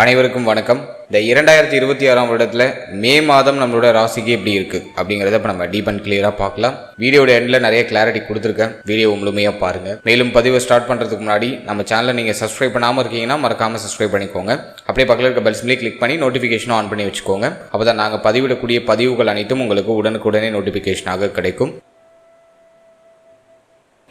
அனைவருக்கும் வணக்கம். இந்த 2026 வருடத்தில் மே மாதம் நம்மளோட ராசிக்கு எப்படி இருக்கு அப்படிங்கிறத இப்போ நம்ம டீப் அண்ட் கிளியராக பார்க்கலாம். வீடியோட எண்டில் நிறைய கிளாரிட்டி கொடுத்துருக்கேன். வீடியோ முழுமையாக பாருங்க. மேலும் பதிவை ஸ்டார்ட் பண்ணுறதுக்கு முன்னாடி நம்ம சேனலை நீங்கள் சப்ஸ்கிரைப் பண்ணாமல் இருக்கீங்கன்னா மறக்காமல் சப்ஸ்கிரைப் பண்ணிக்கோங்க. அப்படியே பக்கத்தில் இருக்க பெல் சிம்பிளை கிளிக் பண்ணி நோட்டிஃபிகேஷனும் ஆன் பண்ணி வச்சுக்கோங்க. அப்போ தான் நாங்கள் பதிவிடக்கூடிய பதிவுகள் அனைத்தும் உங்களுக்கு உடனுக்குடனே நோட்டிஃபிகேஷனாக கிடைக்கும்.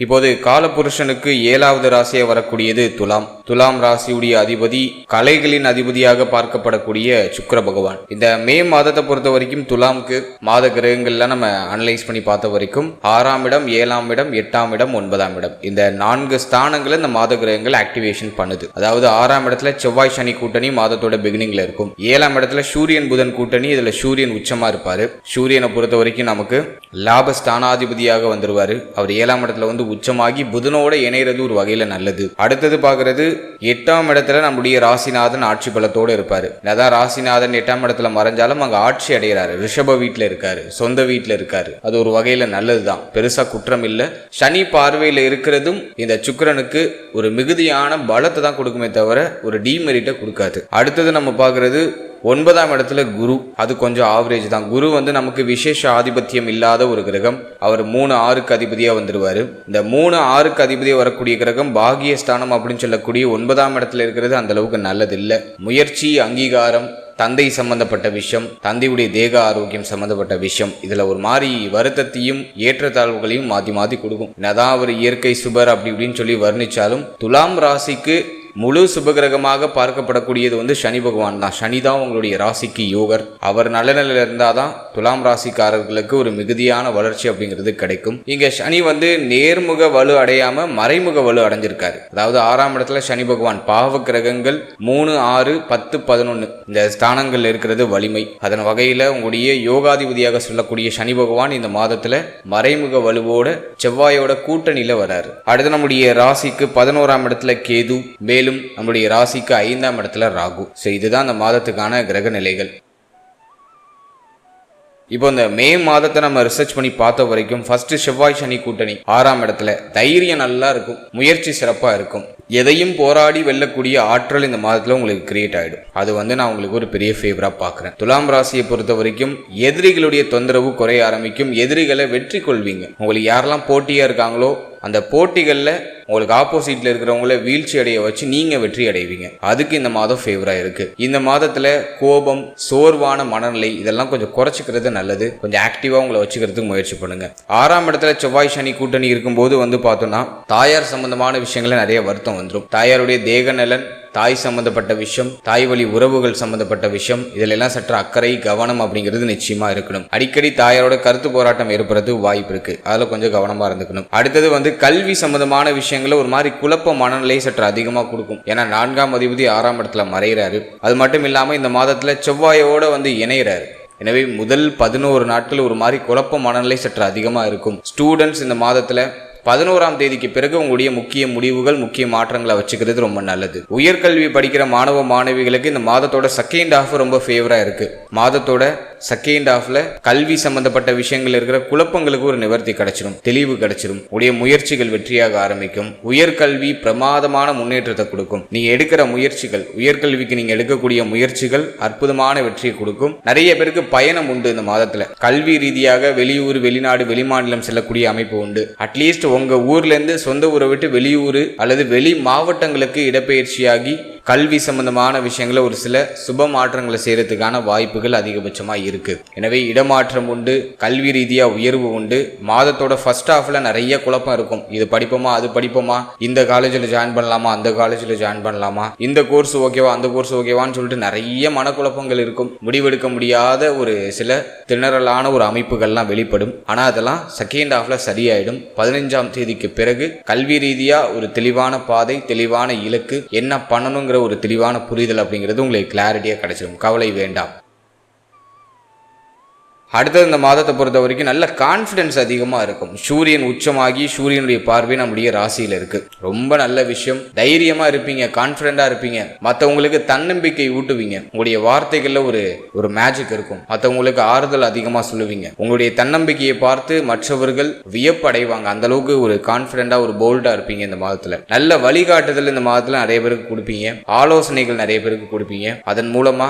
இப்போது காலபுருஷனுக்கு 7வது ராசியாக வரக்கூடியது துலாம். துலாம் ராசியுடைய அதிபதி கலைகளின் அதிபதியாக பார்க்கப்படக்கூடிய சுக்கிர பகவான். இந்த மே மாதத்தை பொறுத்த வரைக்கும் துலாமுக்கு மாத கிரகங்கள்லாம் நம்ம அனலைஸ் பண்ணி பார்த்த வரைக்கும் 6ஆம் இடம், 7ஆம் இடம், 8ஆம் இடம், 9ஆம் இடம் இந்த 4 ஸ்தானங்களை இந்த மாத கிரகங்கள் ஆக்டிவேஷன் பண்ணுது. அதாவது 6ஆம் இடத்துல செவ்வாய் சனி கூட்டணி மாதத்தோட பிகினிங்ல இருக்கும். 7ஆம் இடத்துல சூரியன் புதன் கூட்டணி, இதுல சூரியன் உச்சமா இருப்பாரு. சூரியனை பொறுத்த வரைக்கும் நமக்கு லாபஸ்தானாதிபதியாக வந்துருவாரு. அவர் 7ஆம் இடத்துல வந்து உச்சமாகி புதனோட இணைறது ஒரு வகையில நல்லது. அடுத்தது பாக்குறது 8ஆம் இடத்துல நம்முடைய ராசிநாதன் ஆட்சி பலத்தோடு இருப்பாரு. அதான் ராசிநாதன் 8ஆம் இடத்துல மறைஞ்சாலும் அங்க ஆட்சி அடைகிறாரு. ரிஷப வீட்டுல இருக்காரு, சொந்த வீட்டுல இருக்காரு. அது ஒரு வகையில நல்லதுதான், பெருசா குற்றம் இல்ல. சனி பார்வையில இருக்கிறதும் இந்த சுக்கிரனுக்கு ஒரு மிகுதியான பலத்தை தான் கொடுக்குமே தவிர ஒரு டிமெரிட்டை கொடுக்காது. அடுத்தது நம்ம பாக்குறது 9ஆம் இடத்துல குரு. அது கொஞ்சம் ஆவரேஜ் தான். குரு வந்து நமக்கு விசேஷ ஆதிபத்தியம் இல்லாத ஒரு கிரகம். அவர் 3-6க்கு அதிபதியா வந்துருவாரு. இந்த 3-6க்கு அதிபதியா வரக்கூடிய கிரகம் பாகியஸ்தானம் அப்படின்னு சொல்லக்கூடிய 9ஆம் இடத்துல இருக்கிறது அந்த அளவுக்கு நல்லது இல்லை. முயற்சி, அங்கீகாரம், தந்தை சம்பந்தப்பட்ட விஷயம், தந்தையுடைய தேக ஆரோக்கியம் சம்பந்தப்பட்ட விஷயம், இதுல ஒரு மாதிரி வருத்தத்தையும் ஏற்றத்தாழ்வுகளையும் மாத்தி கொடுக்கும். என்னதான் அவர் இயற்கை சுபர் அப்படி இப்படின்னு சொல்லி வர்ணிச்சாலும் துலாம் ராசிக்கு முழு சுபகிரகமாக பார்க்கப்படக்கூடியது வந்து சனி பகவான் தான். சனி தான் உங்களுடைய ராசிக்கு யோகர். அவர் நல்ல நிலையில இருந்தாதான் துலாம் ராசிக்காரர்களுக்கு ஒரு மிகுதியான வளர்ச்சி அப்படிங்கிறது கிடைக்கும். இங்க சனி வந்து நேர்முக வலு அடையாம மறைமுக வலு அடைஞ்சிருக்காரு. அதாவது 6ஆம் இடத்துல சனி பகவான் பாவ கிரகங்கள் 3, 6, 10, 11 இந்த ஸ்தானங்கள் இருக்கிறது வலிமை. அதன் வகையில உங்களுடைய யோகாதிபதியாக சொல்லக்கூடிய சனி பகவான் இந்த மாதத்துல மறைமுக வலுவோட செவ்வாயோட கூட்டணியில வராரு. அடுத்து நம்முடைய ராசிக்கு 11ஆம் இடத்துல கேது, மேலும் நம்முடைய ராசிக்கு 5ஆம் இடத்துல ராகு. இதுதான் இந்த மாதத்துக்கான கிரக நிலைகள். இப்போ இந்த மே மாதத்தை நம்ம ரிசர்ச் பண்ணி பார்த்த வரைக்கும் ஃபர்ஸ்ட் செவ்வாய் சனி கூட்டணி 6ஆம் இடத்துல தைரியம் நல்லா இருக்கும், முயற்சி சிறப்பா இருக்கும், எதையும் போராடி வெல்லக்கூடிய ஆற்றல் இந்த மாதத்துல உங்களுக்கு கிரியேட் ஆயிடும். அது வந்து நான் உங்களுக்கு ஒரு பெரிய ஃபேவரா பாக்குறேன். துலாம் ராசியை பொறுத்த வரைக்கும் எதிரிகளுடைய தொந்தரவு குறைய ஆரம்பிக்கும். எதிரிகளை வெற்றி கொள்வீங்க. உங்களுக்கு யாரெல்லாம் போட்டியா இருக்காங்களோ அந்த போட்டிகள்ல உங்களுக்கு ஆப்போசிட்ல இருக்கிறவங்கள வீழ்ச்சி அடைய வச்சு நீங்க வெற்றி அடைவீங்க. அதுக்கு இந்த மாதம் ஃபேவரா இருக்கு. இந்த மாதத்துல கோபம், சோர்வான மனநிலை இதெல்லாம் கொஞ்சம் குறைச்சிக்கிறது நல்லது. கொஞ்சம் ஆக்டிவா உங்களை வச்சுக்கிறதுக்கு முயற்சி பண்ணுங்க. 6ஆம் இடத்துல செவ்வாய் சனி கூட்டணி இருக்கும்போது வந்து பார்த்தோம்னா தாயார் சம்பந்தமான விஷயங்கள நிறைய வருத்தம் வந்துடும். தாயாருடைய தேக நலன், தாய் சம்பந்தப்பட்ட விஷயம், தாய் வழி உறவுகள் சம்பந்தப்பட்ட விஷயம், இதுல எல்லாம் சற்று அக்கறை, கவனம் அப்படிங்கிறது நிச்சயமா இருக்கணும். அடிக்கடி தாயாரோட கருத்து போராட்டம் ஏற்படுறது வாய்ப்பு இருக்கு. அதுல கொஞ்சம் கவனமா இருந்துக்கணும். அடுத்தது வந்து கல்வி சம்பந்தமான விஷயங்கள ஒரு மாதிரி குழப்ப மனநிலை சற்று அதிகமா கொடுக்கும். ஏன்னா 4ஆம் அதிபதி 6ஆம் இடத்துல மறைகிறாரு. அது மட்டும் இல்லாம இந்த மாதத்துல செவ்வாயோட வந்து இணைகிறாரு. எனவே முதல் 11 நாட்கள் ஒரு மாதிரி குழப்ப மனநிலை சற்று அதிகமா இருக்கும். ஸ்டூடெண்ட்ஸ் இந்த மாதத்துல 11ஆம் தேதிக்கு பிறகு உங்களுடைய முக்கிய முடிவுகள், முக்கிய மாற்றங்களை வச்சுக்கிறது ரொம்ப நல்லது. உயர்கல்வி படிக்கிற மாணவ மாணவிகளுக்கு இந்த மாதத்தோட செகண்ட் ஹாஃப் ரொம்ப ஃபேவரா இருக்கு. மாதத்தோட செகண்ட் ஹாஃப்ல கல்வி சம்பந்தப்பட்ட விஷயங்கள் இருக்கிற குழப்பங்களுக்கு ஒரு நிவர்த்தி கிடைச்சிடும், தெளிவு கிடைச்சிடும். உடைய முயற்சிகள் வெற்றியாக ஆரம்பிக்கும். உயர்கல்வி பிரமாதமான முன்னேற்றத்தை கொடுக்கும். நீங்க எடுக்கிற முயற்சிகள், உயர்கல்விக்கு நீங்க எடுக்கக்கூடிய முயற்சிகள் அற்புதமான வெற்றியை கொடுக்கும். நிறைய பேருக்கு பயணம் உண்டு இந்த மாதத்துல. கல்வி ரீதியாக வெளியூர், வெளிநாடு, வெளிமாநிலம் செல்லக்கூடிய அமைப்பு உண்டு. அட்லீஸ்ட் உங்க ஊர்ல இருந்து சொந்த ஊரை விட்டு வெளியூர் அல்லது வெளி மாவட்டங்களுக்கு இடப்பெயர்ச்சியாகி கல்வி சம்பந்தமான விஷயங்கள ஒரு சில சுப மாற்றங்களை செய்யறதுக்கான வாய்ப்புகள் அதிகபட்சமா இருக்கு. எனவே இடமாற்றம் உண்டு, கல்வி ரீதியா உயர்வு உண்டு. மாதத்தோட ஃபர்ஸ்ட் ஹாஃப்ல நிறைய குழப்பம் இருக்கும். இது படிப்போமா, அது படிப்போமா, இந்த காலேஜில் ஜாயின் பண்ணலாமா, அந்த காலேஜில் ஜாயின் பண்ணலாமா, இந்த கோர்ஸ் ஓகேவா, அந்த கோர்ஸ் ஓகேவான்னு சொல்லிட்டு நிறைய மனக்குழப்பங்கள் இருக்கும். முடிவெடுக்க முடியாத ஒரு சில திணறலான ஒரு அமைப்புகள்லாம் வெளிப்படும். ஆனா அதெல்லாம் செகண்ட் ஹாஃப்ல சரியாயிடும். 15ஆம் தேதிக்கு பிறகு கல்வி ரீதியா ஒரு தெளிவான பாதை, தெளிவான இலக்கு, என்ன பண்ணணுங்கிற ஒரு தெளிவான புரிதல் அப்படிங்கிறது உங்களுக்கு கிளாரிட்டியா கிடைச்சிடும். கவலை வேண்டாம். அடுத்தது இந்த மாதத்தை பொறுத்த வரைக்கும் நல்ல கான்ஃபிடன்ஸ் அதிகமாக இருக்கும். சூரியன் உச்சமாகி சூரியனுடைய பார்வை நம்முடைய ராசியில் இருக்கு. ரொம்ப நல்ல விஷயம். தைரியமாக இருப்பீங்க, கான்ஃபிடென்ட்டாக இருப்பீங்க, மற்றவங்களுக்கு தன்னம்பிக்கை ஊட்டுவீங்க. உங்களுடைய வார்த்தைகளில் ஒரு மேஜிக் இருக்கும். மற்றவங்களுக்கு ஆறுதல் அதிகமாக சொல்லுவீங்க. உங்களுடைய தன்னம்பிக்கையை பார்த்து மற்றவர்கள் வியப்படைவாங்க. அந்த அளவுக்கு ஒரு கான்ஃபிடென்ட்டாக ஒரு போல்டாக இருப்பீங்க. இந்த மாதத்தில் நல்ல வழிகாட்டுதல் இந்த மாதத்தில் நிறைய பேருக்கு கொடுப்பீங்க. ஆலோசனைகள் நிறைய பேருக்கு கொடுப்பீங்க. அதன் மூலமா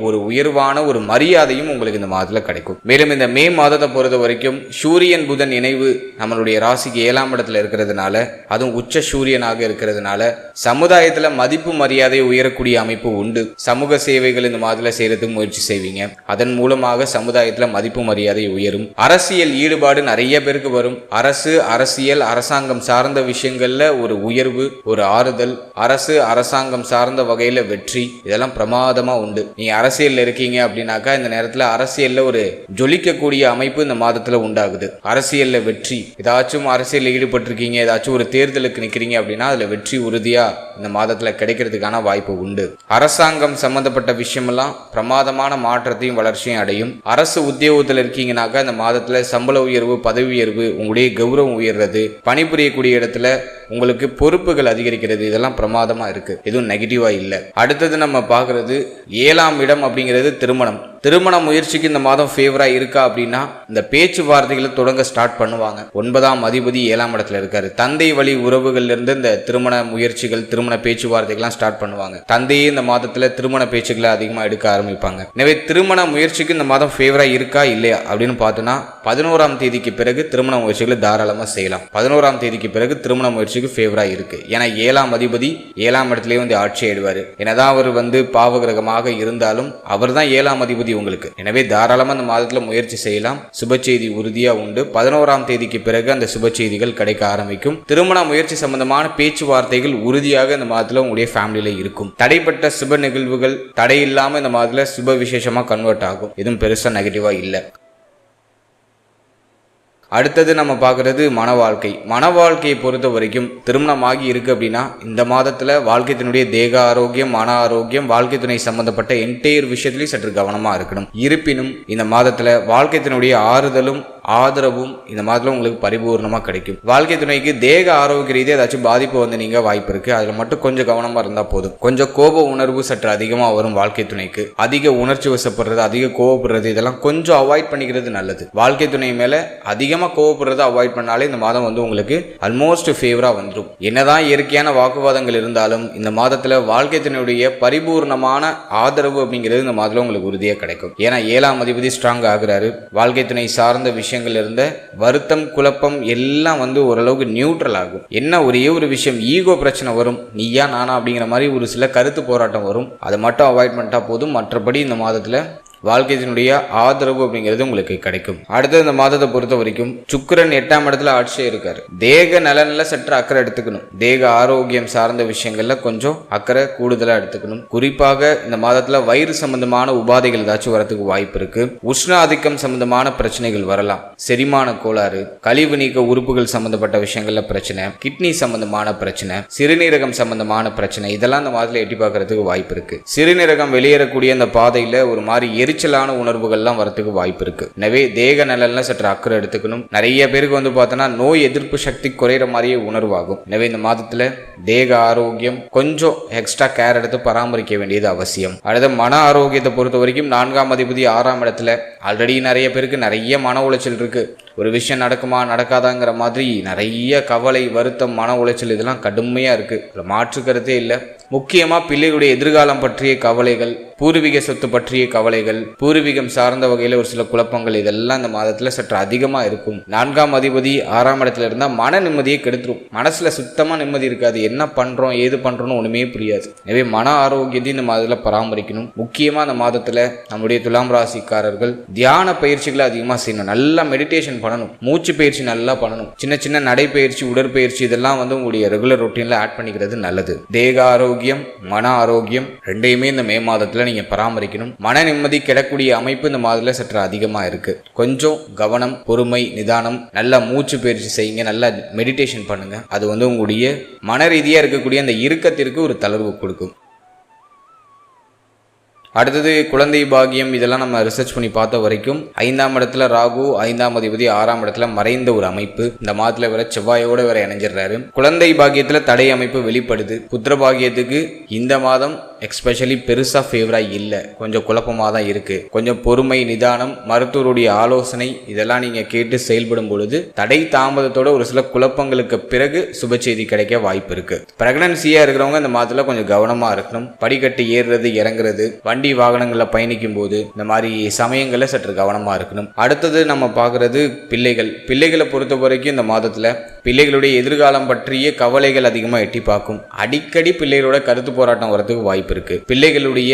ஒரு உயர்வான ஒரு மரியாதையும் உங்களுக்கு இந்த மாதத்தில் கிடைக்கும். மேலும் இந்த மே மாதத்தை பொறுத்த வரைக்கும் சூரியன் புதன் இணைவு நம்மளுடைய ராசிக்கு 7ஆம் இடத்துல இருக்கிறதுனால, அதுவும் உச்ச சூரியனாக இருக்கிறதுனால சமுதாயத்துல மதிப்பு மரியாதை உயரக்கூடிய அமைப்பு உண்டு. சமூக சேவைகள் இந்த மாதத்தில் செய்யறதுக்கு முயற்சி செய்வீங்க. அதன் மூலமாக சமுதாயத்துல மதிப்பு மரியாதை உயரும். அரசியல் ஈடுபாடு நிறைய பேருக்கு வரும். அரசியல் அரசாங்கம் சார்ந்த விஷயங்கள்ல ஒரு உயர்வு, ஒரு ஆறுதல், அரசாங்கம் சார்ந்த வகையில வெற்றி, இதெல்லாம் பிரமாதமா உண்டு. நீங்க அரசியல் இருக்கீங்க அப்படின்னாக்கா இந்த நேரத்துல அரசியல்ல ஒரு ஜொலிக்கக்கூடிய அமைப்பு இந்த மாதத்துல உண்டாகுது. அரசியல்ல வெற்றி, ஏதாச்சும் அரசியல் ஈடுபட்டிருக்கீங்க, ஏதாச்சும் ஒரு தேர்தலுக்கு நிக்கிறீங்க அப்படின்னா அதுல வெற்றி உறுதியா இந்த மாதத்துல கிடைக்கிறதுக்கான வாய்ப்பு உண்டு. அரசாங்கம் சம்பந்தப்பட்ட விஷயமெல்லாம் பிரமாதமான மாற்றத்தையும் வளர்ச்சியும் அடையும். அரசு உத்தியோகத்தில் இருக்கீங்கன்னாக்கா இந்த மாதத்துல சம்பள உயர்வு, பதவி உயர்வு, உங்களுடைய கௌரவம் உயர்றது, பணிபுரியக்கூடிய இடத்துல உங்களுக்கு பொறுப்புகள் அதிகரிக்கிறது, இதெல்லாம் பிரமாதமா இருக்கு. எதுவும் நெகட்டிவா இல்லை. அடுத்தது நம்ம பார்க்கறது 7ஆம் இடம் அப்படிங்கிறது திருமண முயற்சிக்கு இந்த மாதம் ஃபேவரா இருக்கா அப்படின்னா இந்த பேச்சுவார்த்தைகளை தொடங்க ஸ்டார்ட் பண்ணுவாங்க. 9ஆம் அதிபதி 7ஆம் இடத்துல இருக்காரு. தந்தை வழி உறவுகள்ல இருந்து இந்த திருமண முயற்சிகள், திருமண பேச்சுவார்த்தைகள்லாம் ஸ்டார்ட் பண்ணுவாங்க. தந்தையே இந்த மாதத்துல திருமண பேச்சுக்களை அதிகமா எடுக்க ஆரம்பிப்பாங்க. எனவே திருமண முயற்சிக்கு இந்த மாதம் ஃபேவரா இருக்கா இல்லையா அப்படின்னு பார்த்தோன்னா 11ஆம் தேதிக்கு பிறகு திருமண முயற்சிகளை தாராளமா செய்யலாம். 11ஆம் தேதிக்கு பிறகு திருமண முயற்சிக்கு ஃபேவரா இருக்கு. ஏன்னா 7ஆம் அதிபதி 7ஆம் இடத்துலயே வந்து ஆட்சி ஆயிடுவாரு. என்னதான் அவர் வந்து பாவகிரகமாக இருந்தாலும் அவர் தான் 7ஆம் அதிபதி உங்களுக்கு. எனவே தாராளமா இந்த மாதத்துல முயற்சி செய்யலாம். சுப செய்தி உறுதியா உண்டு. 11ஆம் தேதிக்கு பிறகு அந்த சுப செய்திகள் கிடைக்க ஆரம்பிக்கும். திருமண முயற்சி சம்பந்தமான பேச்சுவார்த்தைகள் உறுதியாக இந்த மாதத்துல உங்களுடைய ஃபேமிலியில இருக்கும். தடைப்பட்ட சுப நிகழ்வுகள் தடையில்லாம இந்த மாதத்துல சுப விசேஷமா கன்வெர்ட் ஆகும். எதுவும் பெருசா நெகட்டிவா இல்லை. அடுத்தது நம்ம பார்க்கறது மன வாழ்க்கையை பொறுத்த வரைக்கும் திருமணமாகி இருக்கு அப்படின்னா இந்த மாதத்துல வாழ்க்கைத்தினுடைய தேக ஆரோக்கியம், மன ஆரோக்கியம், வாழ்க்கை துணை சம்பந்தப்பட்ட என்டையர் விஷயத்திலையும் சற்று கவனமா இருக்கணும். இருப்பினும் இந்த மாதத்துல வாழ்க்கைத்தினுடைய ஆறுதலும் ஆதரவும் இந்த மாதத்துல உங்களுக்கு பரிபூர்ணமா கிடைக்கும். வாழ்க்கை துணைக்கு தேக ஆரோக்கிய ரீதியாக ஏதாச்சும் பாதிப்பு வந்து நீங்க வாய்ப்பு இருக்கு. அதுல மட்டும் கொஞ்சம் கவனமா இருந்தா போதும். கொஞ்சம் கோப உணர்வு சற்று அதிகமா வரும். வாழ்க்கை துணைக்கு அதிக உணர்ச்சி வசப்படுறது, அதிக கோபப்படுறது, இதெல்லாம் கொஞ்சம் அவாய்ட் பண்ணிக்கிறது நல்லது. வாழ்க்கை துணை மேல அதிகமா கோபப்படுறதை அவாய்ட் பண்ணாலே இந்த மாதம் வந்து உங்களுக்கு ஆல்மோஸ்ட் ஃபேவரா வந்துடும். என்னதான் இயற்கையான வாக்குவாதங்கள் இருந்தாலும் இந்த மாதத்துல வாழ்க்கை துணையுடைய பரிபூர்ணமான ஆதரவு அப்படிங்கிறது இந்த மாதத்துல உங்களுக்கு உறுதியா கிடைக்கும். ஏன்னா 7ஆம் அதிபதி ஸ்ட்ராங் ஆகுறாரு. வாழ்க்கை துணை சார்ந்த விஷயங்கள் இருந்த வருத்தம், குழப்பம் எல்லாம் வந்து ஓரளவுக்கு நியூட்ரல் ஆகும். என்ன ஒரே ஒரு விஷயம், ஈகோ பிரச்சனை வரும். நீயா நானா அப்படிங்கிற மாதிரி ஒரு சில கருத்து போராட்டம் வரும். அதை மட்டும் அவாய்ட் பண்ணிட்டா போதும். மற்றபடி இந்த மாதத்துல வாழ்க்கையினுடைய ஆதரவு அப்படிங்கிறது உங்களுக்கு கிடைக்கும். அடுத்து இந்த மாதத்தை பொறுத்த வரைக்கும் சுக்கிரன் 8ஆம் இடத்துல ஆட்சியே இருக்காரு. தேக நலன்ல சற்று அக்கறை எடுத்துக்கணும். தேக ஆரோக்கியம் சார்ந்த விஷயங்கள்ல கொஞ்சம் அக்கறை கூடுதலா எடுத்துக்கணும். குறிப்பாக இந்த மாதத்துல வயிறு சம்பந்தமான உபாதைகள் ஏதாச்சும் வரதுக்கு வாய்ப்பு இருக்கு. உஷ்ண ஆதிக்கம் சம்பந்தமான பிரச்சனைகள் வரலாம். செரிமான கோளாறு, கழிவு நீக்க உறுப்புகள் சம்பந்தப்பட்ட விஷயங்கள்ல பிரச்சனை, கிட்னி சம்பந்தமான பிரச்சனை, சிறுநீரகம் சம்பந்தமான பிரச்சனை, இதெல்லாம் இந்த மாதத்துல எட்டி பார்க்கறதுக்கு வாய்ப்பு இருக்கு. சிறுநீரகம் வெளியேறக்கூடிய அந்த பாதையில ஒரு மாதிரி எரிச்சலான உணர்வுகள்லாம் வரத்துக்கு வாய்ப்பு இருக்கு. எனவே தேக நலன்ல சற்று அக்கறை எடுத்துக்கணும். நிறைய பேருக்கு வந்து பார்த்தோன்னா நோய் எதிர்ப்பு சக்தி குறையிற மாதிரியே உணர்வாகும். எனவே இந்த மாதத்துல தேக ஆரோக்கியம் கொஞ்சம் எக்ஸ்ட்ரா கேர் எடுத்து பராமரிக்க வேண்டியது அவசியம். அடுத்த மன ஆரோக்கியத்தை பொறுத்த வரைக்கும் 4ஆம் அதிபதி 6ஆம் இடத்துல. ஆல்ரெடி நிறைய பேருக்கு நிறைய மன உளைச்சல் இருக்கு. ஒரு விஷயம் நடக்குமா நடக்காதாங்கிற மாதிரி நிறைய கவலை, வருத்தம், மன உளைச்சல் இதெல்லாம் கடுமையா இருக்கு. மாற்று கருத்தே இல்லை. முக்கியமா பிள்ளைகளுடைய எதிர்காலம் பற்றிய கவலைகள், பூர்வீக சொத்து பற்றிய கவலைகள், பூர்வீகம் சார்ந்த வகையில ஒரு சில குழப்பங்கள், இதெல்லாம் இந்த மாதத்துல சற்று அதிகமா இருக்கும். 4ஆம் அதிபதி 6ஆம் இடத்துல இருந்தா மன நிம்மதியை கெடுத்துரும். மனசுல சுத்தமா நிம்மதி இருக்காது. என்ன பண்றோம் ஏது பண்றோம்னு ஒண்ணுமே புரியாது. எனவே மன ஆரோக்கியத்தை இந்த மாதத்துல பராமரிக்கணும். முக்கியமா இந்த மாதத்துல நம்முடைய துலாம் ராசிக்காரர்கள் தியான பயிற்சிகளை அதிகமா செய்யணும். நல்லா மெடிடேஷன் பண்ணணும். மூச்சு பயிற்சி நல்லா பண்ணணும். சின்ன சின்ன நடைப்பயிற்சி, உடற்பயிற்சி இதெல்லாம் வந்து உங்களுடைய ரெகுலர் ரொட்டீன்ல ஆட் பண்ணிக்கிறது நல்லது. தேக ஆரோக்கியம், மன ஆரோக்கியம் ரெண்டையுமே இந்த மே மாதத்துல நீங்க பராமரிக்கணும். மன நிம்மதி கிடக்கூடிய அமைப்பு இந்த மாதத்துல சற்று அதிகமா இருக்கு. கொஞ்சம் கவனம், பொறுமை, நிதானம், நல்லா மூச்சு பயிற்சி செய்யுங்க. நல்லா மெடிடேஷன் பண்ணுங்க. அது வந்து உங்களுடைய மன ரீதியா இருக்கக்கூடிய அந்த இறுக்கத்திற்கு ஒரு தளர்வு கொடுக்கும். அடுத்தது குழந்தை பாகியம், இதெல்லாம் நம்ம ரிசர்ச் பண்ணி பார்த்த வரைக்கும் 5ஆம் இடத்துல ராகு, 5ஆம் அதிபதி 6ஆம் இடத்துல மறைந்த ஒரு அமைப்பு. இந்த மாதத்துல வேற செவ்வாயோட வேற இணைஞ்சிடறாரு. குழந்தை பாகியத்துல தடை அமைப்பு வெளிப்படுது. புத்திர பாகியத்துக்கு இந்த மாதம் எக்ஸ்பெஷலி பெருசா ஃபேவரா இல்ல, கொஞ்சம் குழப்பமா தான் இருக்கு. கொஞ்சம் பொறுமை, நிதானம், மருத்துவருடைய ஆலோசனை இதெல்லாம் நீங்க கேட்டு செயல்படும் பொழுது தடை தாமதத்தோட ஒரு சில குழப்பங்களுக்கு பிறகு சுப செய்தி கிடைக்க வாய்ப்பு இருக்கு. பிரெக்னன்சியா இருக்கிறவங்க இந்த மாதத்துல கொஞ்சம் கவனமா இருக்கணும். படிக்கட்டு ஏறுறது இறங்குறது, வண்டி வாகனங்கள்ல பயணிக்கும் போது இந்த மாதிரி சமயங்கள்ல சற்று கவனமா இருக்கணும். அடுத்தது நம்ம பார்க்கறது பிள்ளைகளை பொறுத்த வரைக்கும் இந்த மாதத்துல பிள்ளைகளுடைய எதிர்காலம் பற்றிய கவலைகள் அதிகமா எட்டி பார்க்கும். அடிக்கடி பிள்ளைகளோட கருத்து போராட்டம் வரதுக்கு வாய்ப்பு இருக்கு. பிள்ளைகளுடைய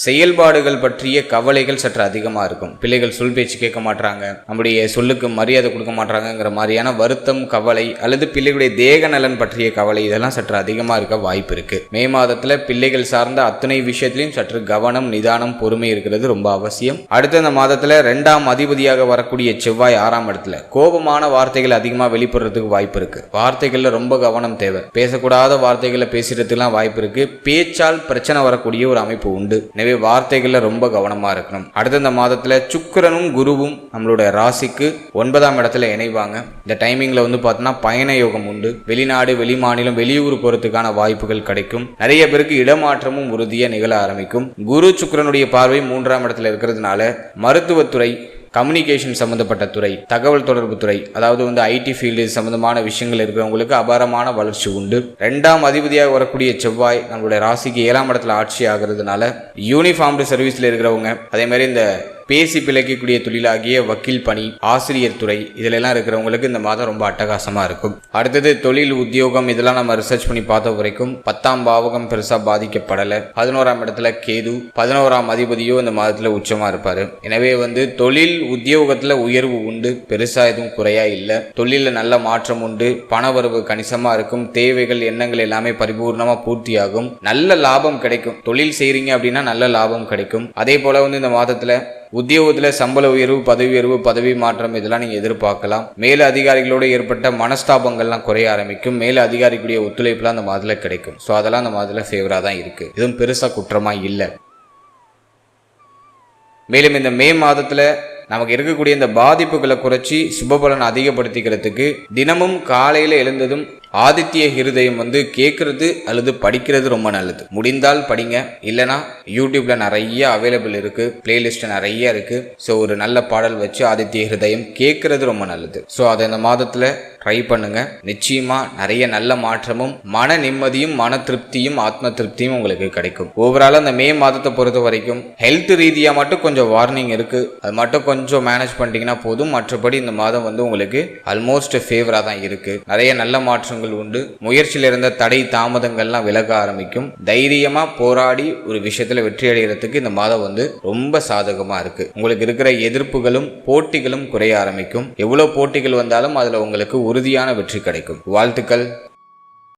செயல்பாடுகள் பற்றிய கவலைகள் சற்று அதிகமா இருக்கும். பிள்ளைகள் சொல் பேச்சு கேட்க மாட்டாங்க, நம்முடைய சொல்லுக்கு மரியாதை கொடுக்க மாட்டாங்கிற மாதிரியான வருத்தம், கவலை, அல்லது பிள்ளைகளுடைய தேக நலன் பற்றிய கவலை இதெல்லாம் சற்று அதிகமா இருக்க வாய்ப்பு இருக்கு. மே மாதத்துல பிள்ளைகள் சார்ந்த அத்தனை விஷயத்திலையும் சற்று கவனம், நிதானம், பொறுமை இருக்கிறது ரொம்ப அவசியம். அடுத்த இந்த மாதத்துல 2ஆம் அதிபதியாக வரக்கூடிய செவ்வாய் 6ஆம் இடத்துல கோபமான வார்த்தைகள் அதிகமா வெளிப்படுறதுக்கு வாய்ப்பு இருக்கு. வார்த்தைகள்ல ரொம்ப கவனம் தேவை. பேசக்கூடாத வார்த்தைகளை பேசுறதுக்குலாம் வாய்ப்பு இருக்கு. பேச்சால் பிரச்சனை வரக்கூடிய ஒரு அமைப்பு உண்டு. எனவே வார்த்தைகள்ல ரொம்ப கவனமா இருக்கணும். அடுத்த இந்த மாதத்துல சுக்கிரனும் குருவும் நம்மளோட ராசிக்கு 9ஆம் இடத்துல இணைவாங்க. இந்த டைமிங்ல பார்த்தோம்னா பயண யோகம் உண்டு. வெளிநாடு, வெளிமாநிலம், வெளியூர் போறதுக்கான வாய்ப்புகள் கிடைக்கும். நிறைய பேருக்கு இடமாற்றமும் உறுதியா நிகழ ஆரம்பிக்கும். குரு சுக்கிரனுடைய பார்வை 3ஆம் இடத்துல இருக்கிறதுனால மருத்துவத்துறை, கம்யூனிகேஷன் சம்பந்தப்பட்ட துறை, தகவல் தொடர்பு துறை, அதாவது ஐடி ஃபீல்டு சம்பந்தமான விஷயங்கள் இருக்கிறவங்களுக்கு அபாரமான வளர்ச்சி உண்டு. 2ஆம் அதிபதியாக வரக்கூடிய செவ்வாய் நம்மளுடைய ராசிக்கு 7ஆம் இடத்துல ஆட்சி ஆகிறதுனால யூனிஃபார்ம்டு சர்வீஸ்ல இருக்கிறவங்க, அதே மாதிரி இந்த பேசி பிழைக்கக்கூடிய தொழிலாகிய வக்கீல் பணி, ஆசிரியர் துறை இதிலெல்லாம் இருக்கிறவங்களுக்கு இந்த மாதம் ரொம்ப அட்டகாசமா இருக்கும். அடுத்தது தொழில், உத்தியோகம் இதெல்லாம் நம்ம ரிசர்ச் பண்ணி பார்த்த வரைக்கும் 10ஆம் பாவகம் பெருசா பாதிக்கப்படலை. 11ஆம் இடத்துல கேது, 11ஆம் அதிபதியோ இந்த மாதத்துல உச்சமா இருப்பாரு. எனவே தொழில், உத்தியோகத்துல உயர்வு உண்டு. பெருசா எதுவும் குறையா இல்லை. தொழில நல்ல மாற்றம் உண்டு. பணவரவு கணிசமா இருக்கும். தேவைகள், எண்ணங்கள் எல்லாமே பரிபூர்ணமா பூர்த்தியாகும். நல்ல லாபம் கிடைக்கும். தொழில் செய்றீங்க அப்படின்னா நல்ல லாபம் கிடைக்கும். அதே போல இந்த மாதத்துல உத்தியோகத்துல சம்பள உயர்வு, பதவி உயர்வு, பதவி மாற்றம் இதெல்லாம் நீங்க எதிர்பார்க்கலாம். மேல அதிகாரிகளோடு ஏற்பட்ட மனஸ்தாபங்கள்லாம் குறைய ஆரம்பிக்கும். மேல அதிகாரிகளுடைய ஒத்துழைப்புலாம் அந்த மாதத்துல கிடைக்கும். ஸோ அதெல்லாம் அந்த மாதத்துல ஃபேவரா தான் இருக்கு. எதுவும் பெருசா குற்றமா இல்லை. மேலும் இந்த மே மாதத்துல நமக்கு இருக்கக்கூடிய இந்த பாதிப்புகளை குறைச்சி சுபபலன் அதிகப்படுத்திக்கிறதுக்கு தினமும் காலையில எழுந்ததும் ஆதித்ய ஹிருதயம் கேட்கறது அல்லது படிக்கிறது ரொம்ப நல்லது. முடிந்தால் படிங்க, இல்லைனா யூடியூப்ல நிறைய அவைலபிள் இருக்கு, பிளேலிஸ்ட் நிறைய இருக்கு. ஸோ ஒரு நல்ல பாடல் வச்சு ஆதித்ய ஹிருதயம் கேட்கறது ரொம்ப நல்லது. ஸோ அதை இந்த மாதத்துல ட்ரை பண்ணுங்க. நிச்சயமா நிறைய நல்ல மாற்றமும், மன நிம்மதியும், மன திருப்தியும், ஆத்ம திருப்தியும் உங்களுக்கு கிடைக்கும். ஓவரால் அந்த மே மாதத்தை பொறுத்த வரைக்கும் ஹெல்த் ரீதியா மட்டும் கொஞ்சம் வார்னிங் இருக்கு. அது மட்டும் கொஞ்சம் மேனேஜ் பண்ணிட்டீங்கன்னா போதும். மற்றபடி இந்த மாதம் உங்களுக்கு ஆல்மோஸ்ட் ஃபேவரா தான் இருக்கு. நிறைய நல்ல மாற்றங்கள் உண்டு. முயற்சியில் இருந்த தடை தாமதங்கள்லாம் விலக ஆரம்பிக்கும். தைரியமா போராடி ஒரு விஷயத்துல வெற்றி அடைகிறதுக்கு இந்த மாதம் ரொம்ப சாதகமா இருக்கு. உங்களுக்கு இருக்கிற எதிர்ப்புகளும் போட்டிகளும் குறைய ஆரம்பிக்கும். எவ்வளவு போட்டிகள் வந்தாலும் அதுல உங்களுக்கு உறுதியான வெற்றி கிடைக்கும். வாழ்த்துக்கள்.